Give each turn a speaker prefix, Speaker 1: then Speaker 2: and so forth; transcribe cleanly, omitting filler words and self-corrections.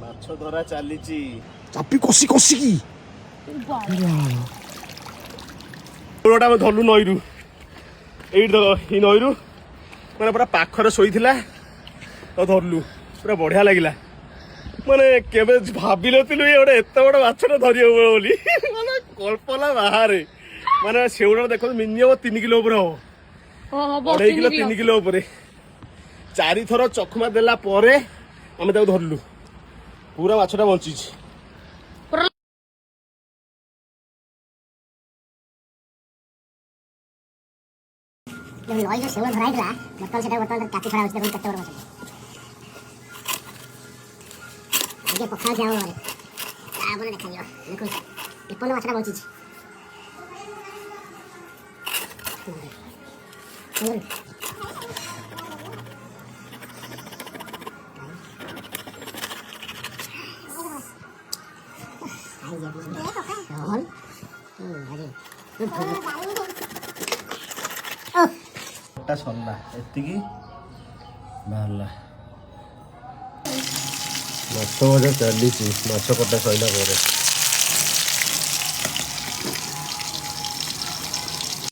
Speaker 1: ମାଛ ଧରା ଚାଲିଛି
Speaker 2: ଚାପି କଷି କଷିକି
Speaker 1: ଆମେ ଧରଲୁ ନଈରୁ। ଏଇଠି ଦେଖ ଏଇ ନଈରୁ ମାନେ ପୁରା ପାଖରେ ଶୋଇଥିଲା ତ ଧରଲୁ, ପୁରା ବଢିଆ ଲାଗିଲା। ମାନେ କେବେ ଭାବିନଥିଲୁ ଗୋଟେ ଏତେ ବଡ ମାଛଟା ଧରି ହବ ବୋଲି, ମାନେ କଳ୍ପନା ବାହାରେ। ମାନେ ସେଉଟା ଦେଖନ୍ତୁ ମିନିମମ୍ 3 କିଲୋ ଉପରେ ହବ, 2.5 କିଲୋ 3 କିଲୋ ଉପରେ। 4 ଥର ଚଖମା ଦେଲା ପରେ ଆମେ ତାକୁ ଧରିଲୁ, ପୁରା ମାଛଟା ବଞ୍ଚିଛି।
Speaker 3: ନଈ ଯୋଉ ଶେଉଳ ଧରା ହେଇଥିଲା ବର୍ତ୍ତମାନ ସେଟା କାଟି ଛଡା ହଉଛି, କେତେ ବଡ ମାଛ ଟିକେ ପଖାଳ ଖିଆ ହବ ତାପରେ ଦେଖାଯିବ। ଦେଖନ୍ତୁ ଏପର୍ଯ୍ୟନ୍ତ ମାଛଟା ବଞ୍ଚିଛି।
Speaker 1: ସରିଲା ଏତିକି ବାହାରିଲା। ମାଛ ଭଜା ଚାଲିଛି, ମାଛ କଟା ସରିଲା ପରେ।